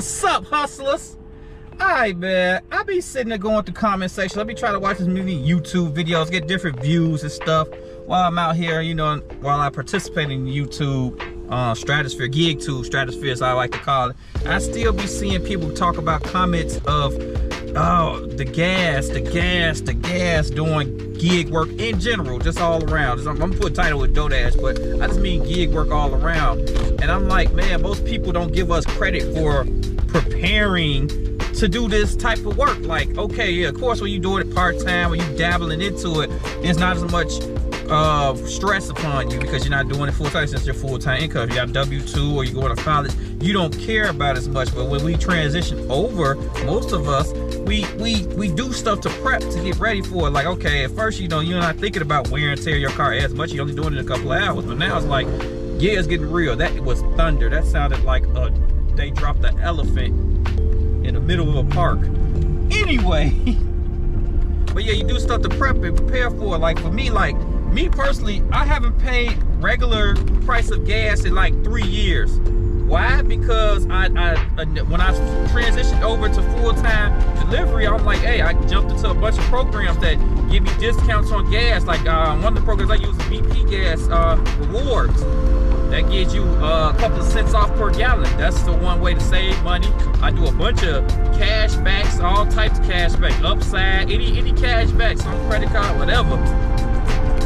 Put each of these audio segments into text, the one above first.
What's up, hustlers? Alright, man, I be sitting there going through comment section. I be trying to watch this movie YouTube videos, get different views and stuff while I'm out here, you know, while I participate in YouTube stratosphere, gig tube stratosphere as I like to call it. I still be seeing people talk about comments of the gas doing gig work in general, just all around. I'm gonna put a title with Doordash, but I just mean gig work all around. And I'm like, man, most people don't give us credit for preparing to do this type of work. Like, okay, yeah, of course, when you do it part-time, when you dabbling into it, there's not as much stress upon you because you're not doing it full-time since you're full-time income. You got W-2 or you go to college, you don't care about as much. But when we transition over, most of us, we do stuff to prep to get ready for it. Like, okay, at first, you know, you're not thinking about wear and tear your car as much. You're only doing it in a couple of hours. But now it's like, yeah, it's getting real. That was thunder. That sounded like they dropped the elephant in the middle of a park. Anyway, but yeah, you do stuff to prep and prepare for it. Like for me, me personally, I haven't paid regular price of gas in like 3 years. Why? Because when I transitioned over to full-time delivery, I'm like, hey, I jumped into a bunch of programs that give me discounts on gas. Like one of the programs I use is BP Gas Rewards. That gives you a couple of cents off per gallon. That's the one way to save money. I do a bunch of cash backs, all types of cash back, upside, any cash backs on credit card, whatever.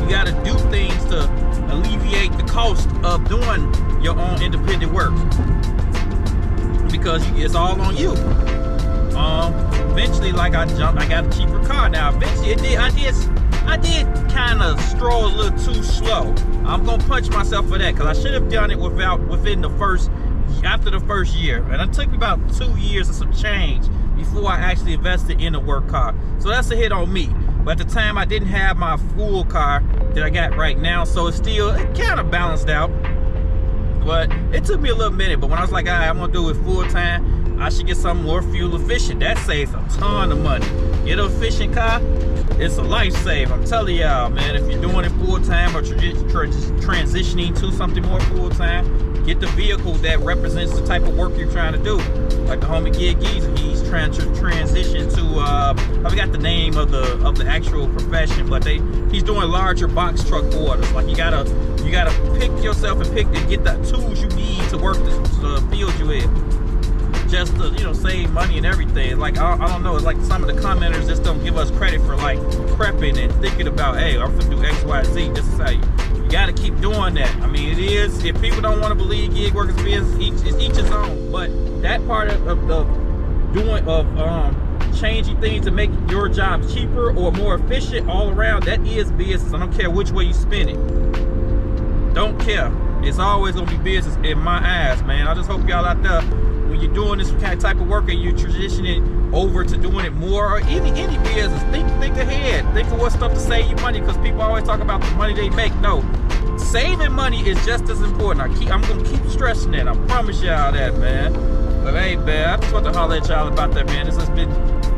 You gotta do things to alleviate the cost of doing your own independent work because it's all on you. Eventually, like I got a cheaper car now. Eventually, I did kind of stroll a little too slow. I'm gonna punch myself for that because I should have done it after the first year. And it took me about 2 years of some change before I actually invested in a work car. So that's a hit on me. But at the time, I didn't have my full car that I got right now, so it kind of balanced out. But it took me a little minute. But when I was like, all right, I'm gonna do it full time, I should get something more fuel efficient. That saves a ton of money. Get an efficient car, it's a lifesaver. I'm telling y'all, man, if you're doing it full time or transitioning to something more full time, get the vehicle that represents the type of work you're trying to do. Like the homie Gig Geezer, he's trying to transition to I forgot the name of the actual profession, but he's doing larger box truck orders. Like you gotta pick yourself and get the tools you need to work the field you in. Just to, you know, save money and everything. Like I don't know, it's like some of the commenters just don't give us credit for like prepping and thinking about, hey, I'm gonna do X, Y, Z. This is how you gotta keep doing that. I mean, it is, if people don't want to believe gig workers business, each his own. But that part of changing things to make your job cheaper or more efficient all around, that is business. I don't care which way you spin it. Don't care. It's always gonna be business in my eyes, man. I just hope y'all out there, when you're doing this kind of type of work and you're transitioning over to doing it more, or any business, think ahead. Think of what stuff to save you money, because people always talk about the money they make. No, saving money is just as important. I'm gonna keep stressing that. I promise y'all that, man. But hey, man, I just want to holler at y'all about that, man. This has been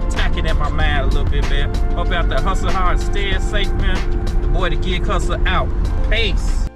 tacking at my mind a little bit, man. Hope you out there hustle hard, stay safe, man. The boy, the Gig Hustler, out. Peace.